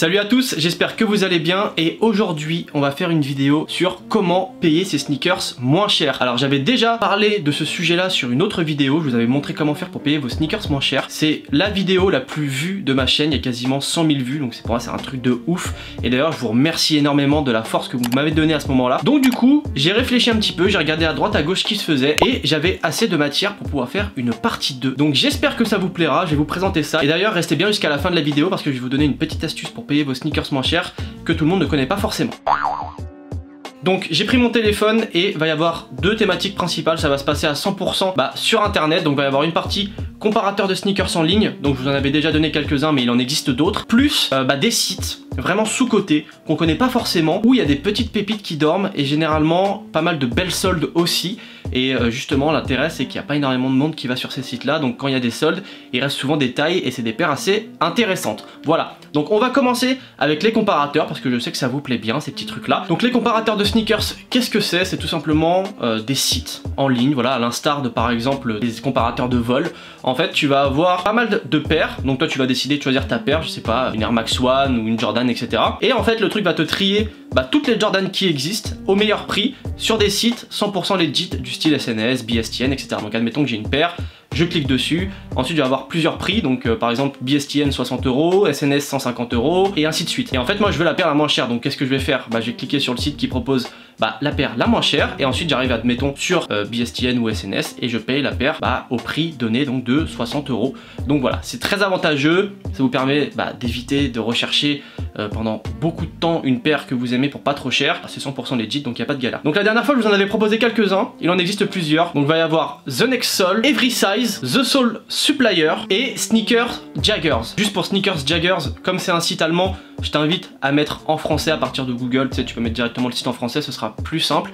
Salut à tous, j'espère que vous allez bien et aujourd'hui on va faire une vidéo sur comment payer ses sneakers moins cher. Alors j'avais déjà parlé de ce sujet là sur une autre vidéo, je vous avais montré comment faire pour payer vos sneakers moins cher. C'est la vidéo la plus vue de ma chaîne, il y a quasiment 100 000 vues, donc pour moi c'est un truc de ouf. Et d'ailleurs je vous remercie énormément de la force que vous m'avez donnée à ce moment là. Donc du coup j'ai réfléchi un petit peu, j'ai regardé à droite à gauche ce qui se faisait et j'avais assez de matière pour pouvoir faire une partie 2. Donc j'espère que ça vous plaira, je vais vous présenter ça. Et d'ailleurs restez bien jusqu'à la fin de la vidéo parce que je vais vous donner une petite astuce pour payer vos sneakers moins cher que tout le monde ne connaît pas forcément. Donc j'ai pris mon téléphone et il va y avoir deux thématiques principales, ça va se passer à 100% sur internet, donc il va y avoir une partie comparateur de sneakers en ligne, donc je vous en avais déjà donné quelques-uns mais il en existe d'autres, plus des sites vraiment sous-cotés qu'on connaît pas forcément, où il y a des petites pépites qui dorment et généralement pas mal de belles soldes aussi. Et justement l'intérêt c'est qu'il n'y a pas énormément de monde qui va sur ces sites là, donc quand il y a des soldes il reste souvent des tailles et c'est des paires assez intéressantes. Voilà, donc on va commencer avec les comparateurs parce que je sais que ça vous plaît bien ces petits trucs là. Donc les comparateurs de sneakers, qu'est-ce que c'est? C'est tout simplement des sites en ligne, voilà, à l'instar de par exemple des comparateurs de vol. En fait tu vas avoir pas mal de paires, donc toi tu vas décider de choisir ta paire, je sais pas, une Air Max One ou une Jordan etc. Et en fait le truc va te trier toutes les Jordan qui existent au meilleur prix sur des sites 100% legit du style SNS, BSTN etc. Donc admettons que j'ai une paire, je clique dessus, ensuite je vais avoir plusieurs prix, donc par exemple BSTN 60 €, SNS 150 € et ainsi de suite. Et en fait moi je veux la paire la moins chère, donc qu'est-ce que je vais faire? Je vais cliquer sur le site qui propose la paire la moins chère et ensuite j'arrive admettons sur BSTN ou SNS et je paye la paire au prix donné donc de 60 €. Donc voilà, c'est très avantageux, ça vous permet d'éviter de rechercher pendant beaucoup de temps une paire que vous aimez pour pas trop cher, c'est 100% legit donc il n'y a pas de galère. Donc la dernière fois je vous en avais proposé quelques-uns, il en existe plusieurs, donc il va y avoir The Next Sol, Every Size, The Soul Supplier et Sneakers Jaggers. Juste pour Sneakers Jaggers, comme c'est un site allemand, je t'invite à mettre en français à partir de Google, tu sais, tu peux mettre directement le site en français, ce sera plus simple,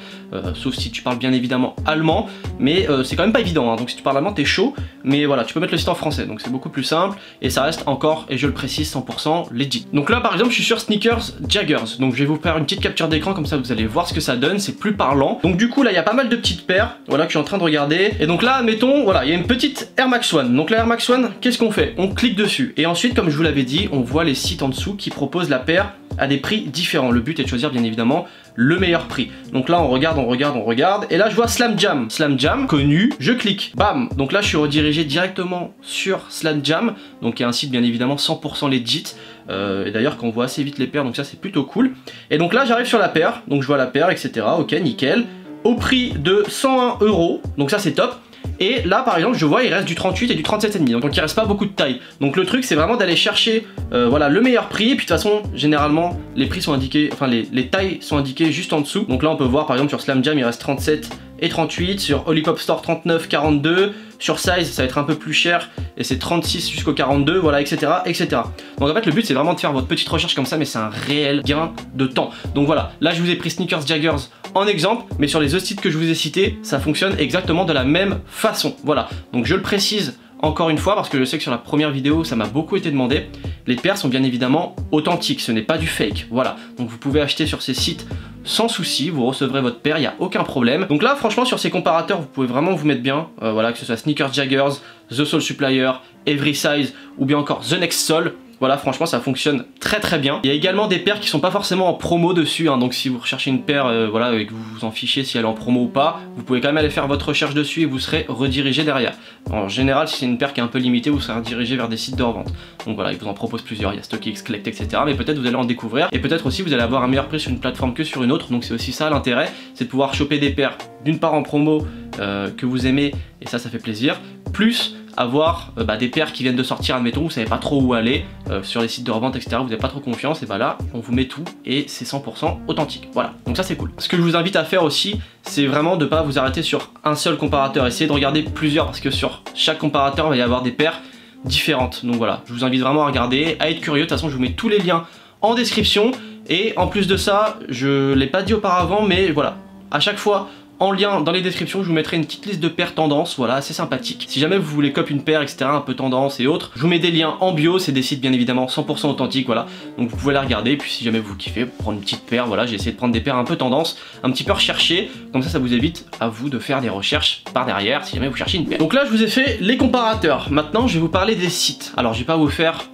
sauf si tu parles bien évidemment allemand, mais c'est quand même pas évident, hein. Donc si tu parles allemand t'es chaud, mais voilà, tu peux mettre le site en français, donc c'est beaucoup plus simple, et ça reste encore, et je le précise, 100% legit. Donc là par exemple je suis sur Sneakers Jaggers, donc je vais vous faire une petite capture d'écran, comme ça vous allez voir ce que ça donne, c'est plus parlant. Donc du coup là il y a pas mal de petites paires, voilà, que je suis en train de regarder, et donc là admettons, voilà, il y a une petite Air Max One, donc la Air Max One, qu'est-ce qu'on fait? On clique dessus, et ensuite comme je vous l'avais dit, on voit les sites en dessous qui proposent la paire à des prix différents. Le but est de choisir bien évidemment le meilleur prix. Donc là on regarde, et là je vois Slam Jam, connu, je clique, bam, donc là je suis redirigé directement sur Slam Jam, donc il y a un site bien évidemment 100% legit, et d'ailleurs qu'on voit assez vite les paires, donc ça c'est plutôt cool. Et donc là j'arrive sur la paire, donc je vois la paire etc, ok nickel, au prix de 101 €, donc ça c'est top. Et là par exemple je vois il reste du 38 et du 37,5, donc il reste pas beaucoup de taille. Donc le truc c'est vraiment d'aller chercher voilà, le meilleur prix, et puis de toute façon généralement les prix sont indiqués, enfin les tailles sont indiquées juste en dessous. Donc là on peut voir par exemple sur Slam Jam il reste 37 et 38, sur Olipop Store 39, 42, sur Size ça va être un peu plus cher et c'est 36 jusqu'au 42, voilà etc etc. Donc en fait le but c'est vraiment de faire votre petite recherche comme ça, mais c'est un réel gain de temps. Donc voilà, là je vous ai pris Sneakers Jaggers en exemple, mais sur les autres sites que je vous ai cités ça fonctionne exactement de la même façon. Voilà, donc je le précise encore une fois parce que je sais que sur la première vidéo ça m'a beaucoup été demandé, les paires sont bien évidemment authentiques, ce n'est pas du fake, voilà. Donc vous pouvez acheter sur ces sites sans souci, vous recevrez votre paire, il n'y a aucun problème. Donc là franchement sur ces comparateurs vous pouvez vraiment vous mettre bien, voilà, que ce soit Sneakers Jaggers, The Soul Supplier, Every Size ou bien encore The Next Sol. Voilà, franchement ça fonctionne très très bien. Il y a également des paires qui sont pas forcément en promo dessus, hein, donc si vous recherchez une paire voilà, et que vous vous en fichez si elle est en promo ou pas, vous pouvez quand même aller faire votre recherche dessus et vous serez redirigé derrière. En général si c'est une paire qui est un peu limitée, vous serez redirigé vers des sites de revente. Donc voilà, ils vous en proposent plusieurs, il y a StockX, Collect etc. Mais peut-être vous allez en découvrir, et peut-être aussi vous allez avoir un meilleur prix sur une plateforme que sur une autre, donc c'est aussi ça l'intérêt, c'est de pouvoir choper des paires d'une part en promo que vous aimez, et ça fait plaisir, plus avoir des paires qui viennent de sortir, admettons, vous savez pas trop où aller, sur les sites de revente etc, vous n'avez pas trop confiance, et là on vous met tout et c'est 100% authentique, voilà, donc ça c'est cool. Ce que je vous invite à faire aussi, c'est vraiment de pas vous arrêter sur un seul comparateur, essayez de regarder plusieurs, parce que sur chaque comparateur il va y avoir des paires différentes, donc voilà, je vous invite vraiment à regarder, à être curieux, de toute façon je vous mets tous les liens en description, et en plus de ça, je l'ai pas dit auparavant, mais voilà, à chaque fois En lien dans les descriptions, je vous mettrai une petite liste de paires tendances, voilà, assez sympathique. Si jamais vous voulez copier une paire, etc., un peu tendance et autres, je vous mets des liens en bio, c'est des sites bien évidemment 100% authentiques, voilà. Donc vous pouvez les regarder, et puis si jamais vous kiffez, prendre une petite paire, voilà, j'ai essayé de prendre des paires un peu tendance, un petit peu recherchées, comme ça vous évite à vous de faire des recherches par derrière, si jamais vous cherchez une paire. Donc là, je vous ai fait les comparateurs. Maintenant, je vais vous parler des sites. Alors, je vais pas vous faire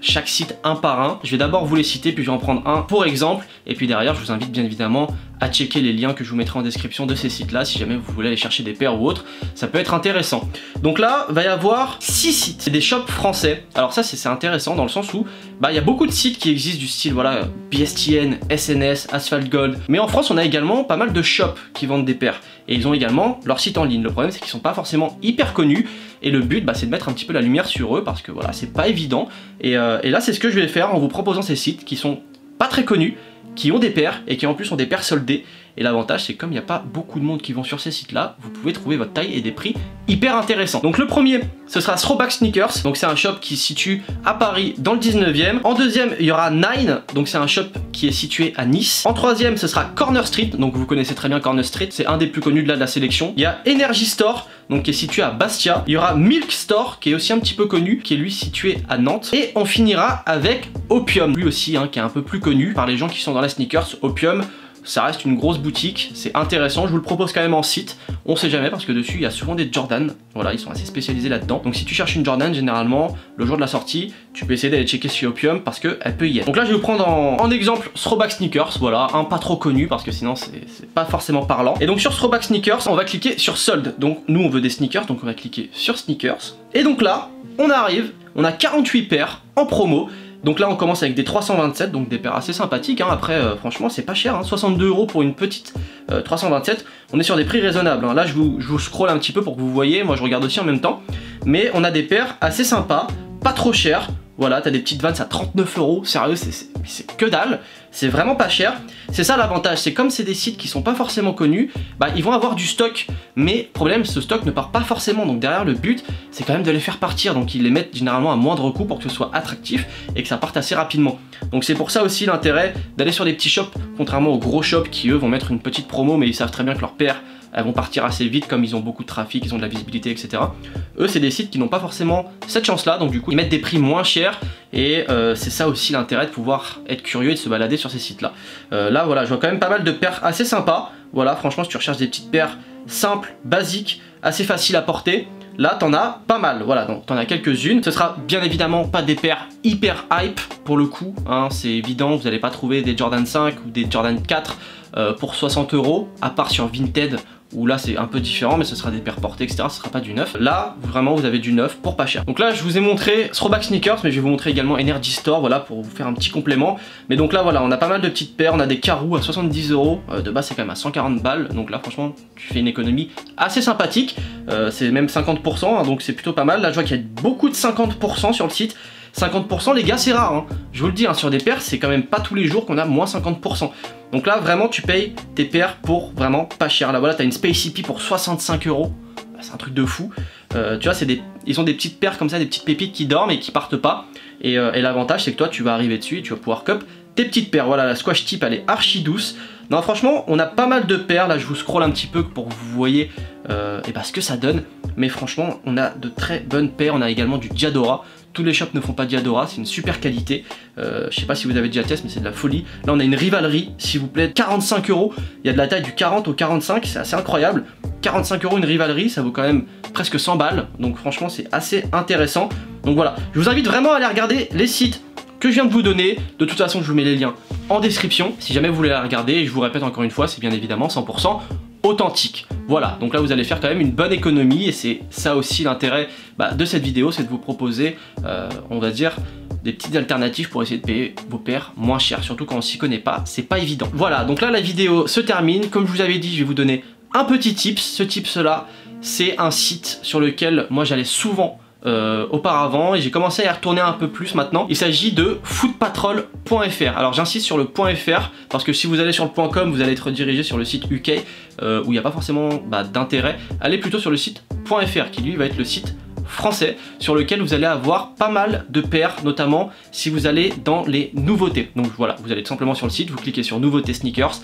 chaque site un par un. Je vais d'abord vous les citer, puis je vais en prendre un pour exemple, et puis derrière, je vous invite bien évidemment à checker les liens que je vous mettrai en description de ces sites là si jamais vous voulez aller chercher des paires ou autres, ça peut être intéressant. Donc là va y avoir 6 sites, c'est des shops français. Alors ça c'est intéressant dans le sens où il y a beaucoup de sites qui existent du style voilà BSTN, SNS, Asphalt Gold, mais en France on a également pas mal de shops qui vendent des paires et ils ont également leur site en ligne. Le problème c'est qu'ils sont pas forcément hyper connus et le but c'est de mettre un petit peu la lumière sur eux parce que voilà c'est pas évident et là c'est ce que je vais faire en vous proposant ces sites qui sont pas très connus, qui ont des paires et qui en plus ont des paires soldées. Et l'avantage c'est comme il n'y a pas beaucoup de monde qui vont sur ces sites là, vous pouvez trouver votre taille et des prix hyper intéressants. Donc le premier ce sera Throwback Sneakers, donc c'est un shop qui se situe à Paris dans le 19e. En deuxième il y aura Nine, donc c'est un shop qui est situé à Nice. En troisième ce sera Corner Street, donc vous connaissez très bien Corner Street, c'est un des plus connus de la sélection. Il y a Energy Store, donc qui est situé à Bastia. Il y aura Milk Store qui est aussi un petit peu connu, qui est lui situé à Nantes. Et on finira avec Opium, lui aussi qui est un peu plus connu par les gens qui sont dans la sneakers. Opium, ça reste une grosse boutique, c'est intéressant, je vous le propose quand même en site, on sait jamais parce que dessus il y a souvent des Jordan, voilà ils sont assez spécialisés là-dedans. Donc si tu cherches une Jordan, généralement le jour de la sortie, tu peux essayer d'aller checker chez Opium parce qu'elle peut y être. Donc là je vais vous prendre en exemple Throwback Sneakers, voilà, un pas trop connu parce que sinon c'est pas forcément parlant. Et donc sur Throwback Sneakers, on va cliquer sur solde, donc nous on veut des sneakers, donc on va cliquer sur sneakers. Et donc là, on arrive, on a 48 paires en promo. Donc là on commence avec des 327, donc des paires assez sympathiques, après franchement c'est pas cher, 62 € pour une petite 327, on est sur des prix raisonnables, Là je vous scroll un petit peu pour que vous voyez, moi je regarde aussi en même temps, mais on a des paires assez sympas, pas trop chères. Voilà, t'as des petites Vans à 39 €, sérieux, c'est que dalle, c'est vraiment pas cher. C'est ça l'avantage, c'est comme c'est des sites qui sont pas forcément connus, ils vont avoir du stock, mais problème, ce stock ne part pas forcément, donc derrière le but, c'est quand même de les faire partir, donc ils les mettent généralement à moindre coût pour que ce soit attractif et que ça parte assez rapidement. Donc c'est pour ça aussi l'intérêt d'aller sur des petits shops, contrairement aux gros shops qui eux vont mettre une petite promo, mais ils savent très bien que leurs paires elles vont partir assez vite comme ils ont beaucoup de trafic, ils ont de la visibilité, etc. Eux, c'est des sites qui n'ont pas forcément cette chance-là, donc du coup, ils mettent des prix moins chers et c'est ça aussi l'intérêt de pouvoir être curieux et de se balader sur ces sites-là. Là, voilà, je vois quand même pas mal de paires assez sympas. Voilà, franchement, si tu recherches des petites paires simples, basiques, assez faciles à porter, là, t'en as pas mal, voilà, donc t'en as quelques-unes. Ce sera bien évidemment pas des paires hyper hype pour le coup, c'est évident, vous n'allez pas trouver des Jordan 5 ou des Jordan 4 pour 60 €, à part sur Vinted, où là c'est un peu différent, mais ce sera des paires portées, etc. Ce sera pas du neuf. Là, vraiment, vous avez du neuf pour pas cher. Donc là, je vous ai montré Throwback Sneakers, mais je vais vous montrer également Energy Store, voilà, pour vous faire un petit complément. Mais donc là, voilà, on a pas mal de petites paires. On a des Karoo à 70 €. De base, c'est quand même à 140 balles. Donc là, franchement, tu fais une économie assez sympathique. C'est même 50%, donc c'est plutôt pas mal. Là, je vois qu'il y a beaucoup de 50% sur le site. 50% les gars c'est rare, je vous le dis, sur des paires c'est quand même pas tous les jours qu'on a moins 50%. Donc là vraiment tu payes tes paires pour vraiment pas cher. Là voilà, t'as une Space Hippie pour 65 €, c'est un truc de fou. Tu vois, ils ont des petites paires comme ça, des petites pépites qui dorment et qui partent pas. Et l'avantage c'est que toi tu vas arriver dessus et tu vas pouvoir cup tes petites paires. Voilà, la Squash Tip elle est archi douce. Non franchement on a pas mal de paires, là je vous scroll un petit peu pour que vous voyez ce que ça donne. Mais franchement on a de très bonnes paires, on a également du Diadora. Tous les shops ne font pas Diadora, c'est une super qualité. Je sais pas si vous avez déjà testé, mais c'est de la folie. Là on a une Rivalry, s'il vous plaît, 45 €. Il y a de la taille du 40 au 45, c'est assez incroyable. 45 € une Rivalry, ça vaut quand même presque 100 balles. Donc franchement c'est assez intéressant. Donc voilà, je vous invite vraiment à aller regarder les sites que je viens de vous donner. De toute façon je vous mets les liens en description si jamais vous voulez la regarder. Et je vous répète encore une fois, c'est bien évidemment 100% authentique. Voilà, donc là vous allez faire quand même une bonne économie et c'est ça aussi l'intérêt de cette vidéo, c'est de vous proposer, on va dire, des petites alternatives pour essayer de payer vos paires moins chères, surtout quand on s'y connaît pas, c'est pas évident. Voilà, donc là la vidéo se termine. Comme je vous avais dit, je vais vous donner un petit tips. Ce tips là, c'est un site sur lequel moi j'allais souvent auparavant et j'ai commencé à y retourner un peu plus maintenant. Il s'agit de footpatrol.fr. Alors j'insiste sur le .fr parce que si vous allez sur le .com vous allez être redirigé sur le site UK où il n'y a pas forcément d'intérêt. Allez plutôt sur le site .fr qui lui va être le site français sur lequel vous allez avoir pas mal de paires, notamment si vous allez dans les nouveautés. Donc voilà, vous allez tout simplement sur le site, vous cliquez sur nouveautés sneakers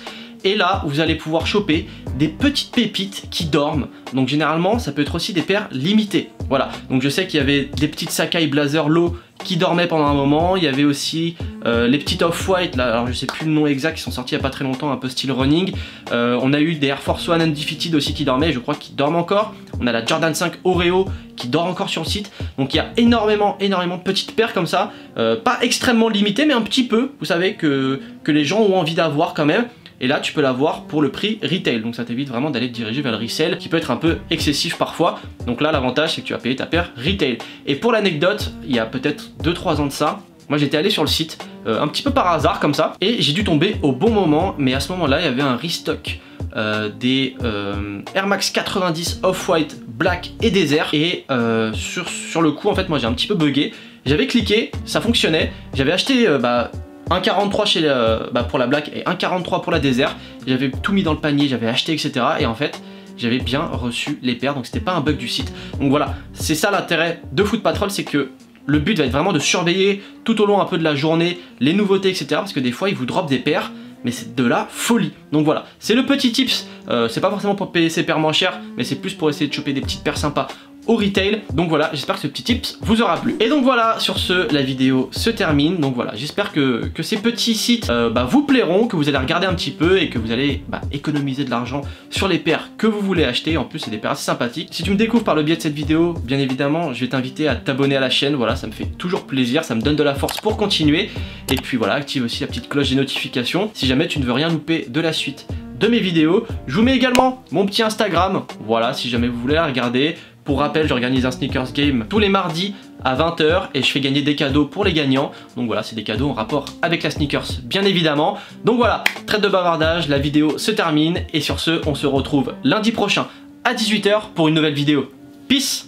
Et là, vous allez pouvoir choper des petites pépites qui dorment. Donc généralement, ça peut être aussi des paires limitées. Voilà, donc je sais qu'il y avait des petites Sacai Blazer Low qui dormaient pendant un moment. Il y avait aussi les petites Off-White, là, alors je sais plus le nom exact, qui sont sortis il n'y a pas très longtemps, un peu style running. On a eu des Air Force One Undefeated aussi qui dormaient, je crois qu'ils dorment encore. On a la Jordan 5 Oreo qui dort encore sur le site. Donc il y a énormément de petites paires comme ça. Pas extrêmement limitées, mais un petit peu, vous savez, que les gens ont envie d'avoir quand même. Et là tu peux l'avoir pour le prix retail, donc ça t'évite vraiment d'aller te diriger vers le resell qui peut être un peu excessif parfois. Donc là l'avantage c'est que tu vas payer ta paire retail. Et pour l'anecdote, il y a peut-être 2-3 ans de ça, moi j'étais allé sur le site un petit peu par hasard comme ça, et j'ai dû tomber au bon moment. Mais à ce moment là il y avait un restock des Air Max 90 Off-White Black et Desert. Et sur le coup en fait moi j'ai un petit peu bugué. J'avais cliqué, ça fonctionnait, j'avais acheté 1,43 pour la Black et 1,43 pour la Desert. J'avais tout mis dans le panier, j'avais acheté, etc. Et en fait, j'avais bien reçu les paires, donc c'était pas un bug du site. Donc voilà, c'est ça l'intérêt de Foot Patrol, c'est que le but va être vraiment de surveiller tout au long un peu de la journée les nouveautés, etc. Parce que des fois, ils vous dropent des paires, mais c'est de la folie. Donc voilà, c'est le petit tips. C'est pas forcément pour payer ses paires moins chères, mais c'est plus pour essayer de choper des petites paires sympas au retail. Donc voilà, j'espère que ce petit tips vous aura plu. Et donc voilà, sur ce, la vidéo se termine. Donc voilà, j'espère que ces petits sites vous plairont, que vous allez regarder un petit peu et que vous allez économiser de l'argent sur les paires que vous voulez acheter. En plus, c'est des paires assez sympathiques. Si tu me découvres par le biais de cette vidéo, bien évidemment, je vais t'inviter à t'abonner à la chaîne. Voilà, ça me fait toujours plaisir, ça me donne de la force pour continuer. Et puis voilà, active aussi la petite cloche des notifications si jamais tu ne veux rien louper de la suite de mes vidéos. Je vous mets également mon petit Instagram, voilà, si jamais vous voulez la regarder. Pour rappel, j'organise un sneakers game tous les mardis à 20 h et je fais gagner des cadeaux pour les gagnants. Donc voilà, c'est des cadeaux en rapport avec la sneakers, bien évidemment. Donc voilà, trêve de bavardage, la vidéo se termine. Et sur ce, on se retrouve lundi prochain à 18 h pour une nouvelle vidéo. Peace!